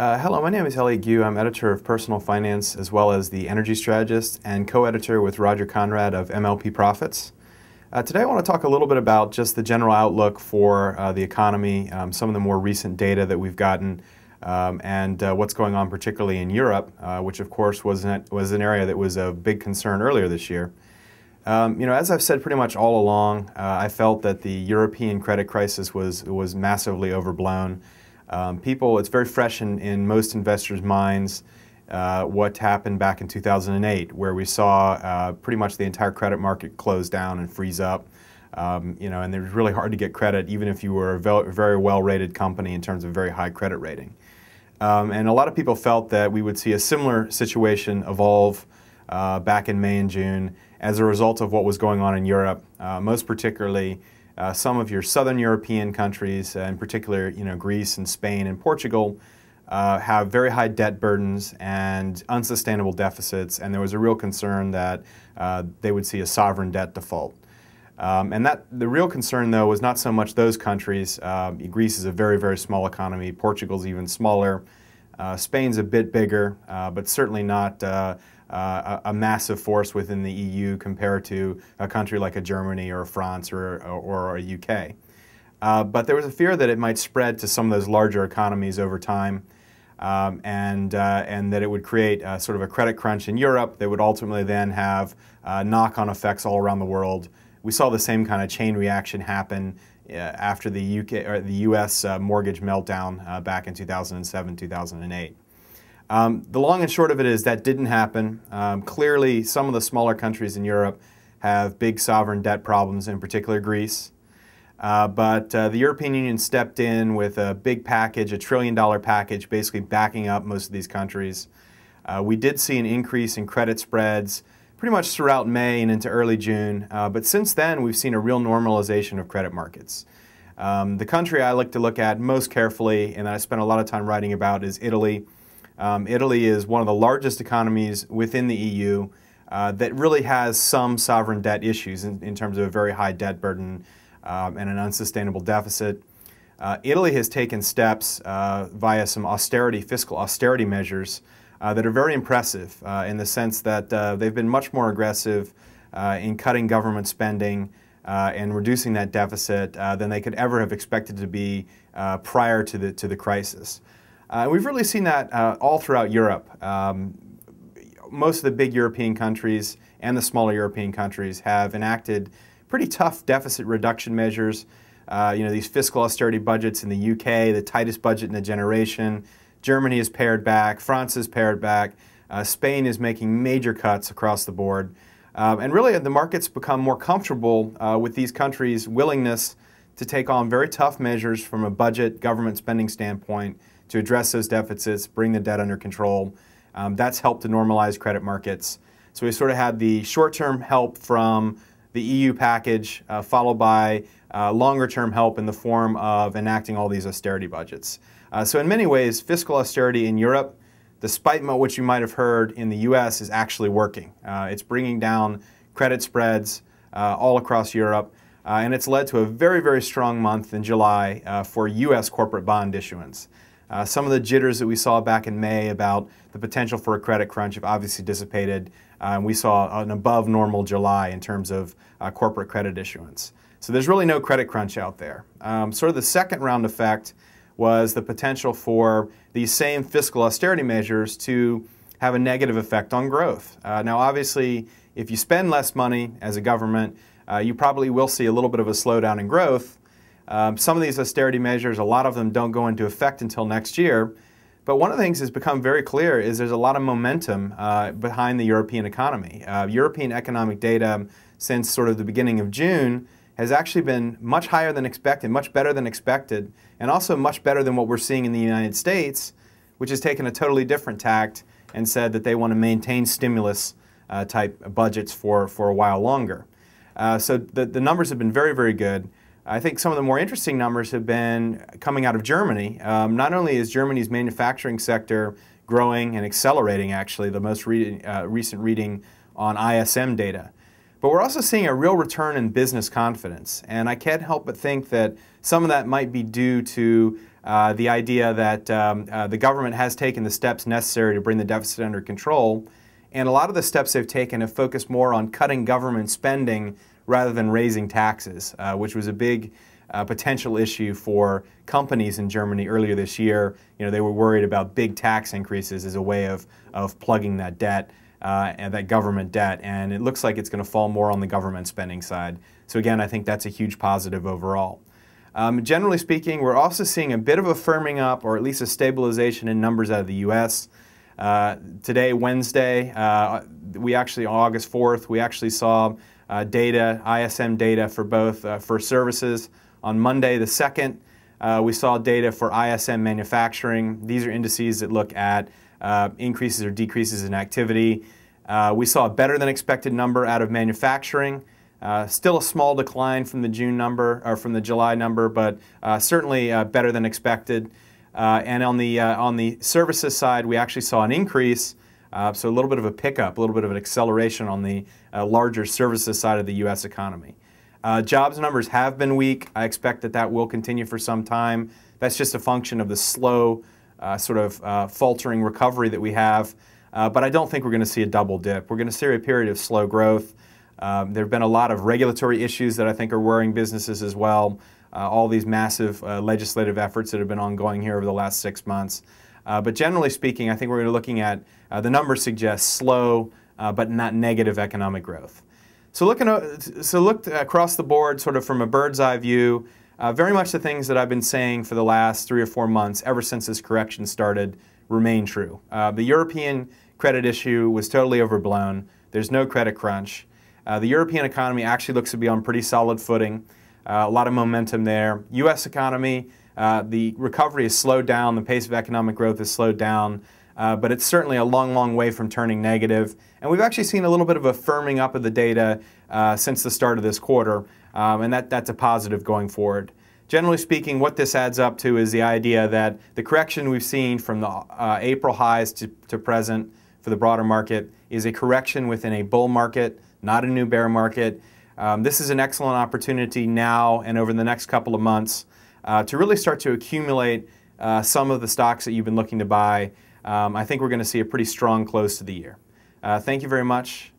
Hello, my name is Elliott. I'm editor of Personal Finance as well as the Energy Strategist and co-editor with Roger Conrad of MLP Profits. Today I want to talk a little bit about just the general outlook for the economy, some of the more recent data that we've gotten, and what's going on particularly in Europe, which of course was an area that was a big concern earlier this year. As I've said pretty much all along, I felt that the European credit crisis was massively overblown. It's very fresh in most investors' minds what happened back in 2008, where we saw pretty much the entire credit market close down and freeze up. And it was really hard to get credit, even if you were a very well-rated company in terms of very high credit rating. And a lot of people felt that we would see a similar situation evolve back in May and June as a result of what was going on in Europe, most particularly some of your southern European countries, in particular, Greece and Spain and Portugal, have very high debt burdens and unsustainable deficits, and there was a real concern that they would see a sovereign debt default. The real concern, though, was not so much those countries. Greece is a very, very small economy. Portugal's even smaller. Spain's a bit bigger, but certainly not a massive force within the EU compared to a country like a Germany or a France or a UK. But there was a fear that it might spread to some of those larger economies over time, and that it would create sort of a credit crunch in Europe that would ultimately then have knock-on effects all around the world. We saw the same kind of chain reaction happen after the US mortgage meltdown back in 2007, 2008. The long and short of it is that didn't happen. Clearly, some of the smaller countries in Europe have big sovereign debt problems, in particular Greece. But the European Union stepped in with a big package, $1 trillion package, basically backing up most of these countries. We did see an increase in credit spreads pretty much throughout May and into early June. But since then, we've seen a real normalization of credit markets. The country I like to look at most carefully, and I spent a lot of time writing about, is Italy. Italy is one of the largest economies within the EU that really has some sovereign debt issues in terms of a very high debt burden and an unsustainable deficit. Italy has taken steps via some fiscal austerity measures that are very impressive in the sense that they've been much more aggressive in cutting government spending and reducing that deficit than they could ever have expected to be prior to the crisis. We've really seen that all throughout Europe. Most of the big European countries and the smaller European countries have enacted pretty tough deficit reduction measures. These fiscal austerity budgets in the UK, the tightest budget in a generation. Germany has pared back. France has pared back. Spain is making major cuts across the board. And really, the market's become more comfortable with these countries' willingness to take on very tough measures from a budget government spending standpoint to address those deficits, bring the debt under control. That's helped to normalize credit markets. So we sort of had the short-term help from the EU package, followed by longer-term help in the form of enacting all these austerity budgets. So in many ways, fiscal austerity in Europe, despite what you might have heard in the US, is actually working. It's bringing down credit spreads all across Europe, and it's led to a very, very strong month in July for US corporate bond issuance. Some of the jitters that we saw back in May about the potential for a credit crunch have obviously dissipated. We saw an above normal July in terms of corporate credit issuance. So there's really no credit crunch out there. Sort of the second round effect was the potential for these same fiscal austerity measures to have a negative effect on growth. Now obviously, if you spend less money as a government, you probably will see a little bit of a slowdown in growth. Some of these austerity measures, a lot of them don't go into effect until next year. But one of the things that's become very clear is there's a lot of momentum behind the European economy. European economic data since sort of the beginning of June has actually been much higher than expected, much better than expected, and also much better than what we're seeing in the United States, which has taken a totally different tact and said that they want to maintain stimulus type budgets for a while longer. So the numbers have been very, very good. I think some of the more interesting numbers have been coming out of Germany. Not only is Germany's manufacturing sector growing and accelerating, actually, the most recent reading on ISM data, But we're also seeing a real return in business confidence. And I can't help but think that some of that might be due to the idea that the government has taken the steps necessary to bring the deficit under control. And a lot of the steps they've taken have focused more on cutting government spending rather than raising taxes, which was a big potential issue for companies in Germany earlier this year. You know, they were worried about big tax increases as a way of plugging that debt and that government debt, and it looks like it's going to fall more on the government spending side. So again, I think that's a huge positive overall. Generally speaking, we're also seeing a bit of a firming up, or at least a stabilization in numbers out of the U.S. Today, Wednesday, we actually, on August 4th, we actually saw data, ISM data for both for services. On Monday the 2nd, we saw data for ISM manufacturing. These are indices that look at increases or decreases in activity. We saw a better than expected number out of manufacturing. Still a small decline from the June number, or from the July number, but certainly better than expected. And on the services side, we actually saw an increase, so a little bit of a pickup, a little bit of an acceleration on the larger services side of the U.S. economy. Jobs numbers have been weak. I expect that that will continue for some time. That's just a function of the slow, sort of faltering recovery that we have. But I don't think we're going to see a double dip. We're going to see a period of slow growth. There have been a lot of regulatory issues that I think are worrying businesses as well. All these massive legislative efforts that have been ongoing here over the last 6 months. But generally speaking, I think we're looking at, the numbers suggest slow but not negative economic growth. So looked across the board, sort of from a bird's eye view, very much the things that I've been saying for the last 3 or 4 months, ever since this correction started, remain true. The European credit issue was totally overblown. There's no credit crunch. The European economy actually looks to be on pretty solid footing. A lot of momentum there. U.S. economy, the recovery has slowed down. The pace of economic growth has slowed down. But it's certainly a long, long way from turning negative. And we've actually seen a little bit of a firming up of the data since the start of this quarter. And that's a positive going forward. Generally speaking, what this adds up to is the idea that the correction we've seen from the April highs to present for the broader market is a correction within a bull market, not a new bear market. This is an excellent opportunity now and over the next couple of months to really start to accumulate some of the stocks that you've been looking to buy. I think we're going to see a pretty strong close to the year. Thank you very much.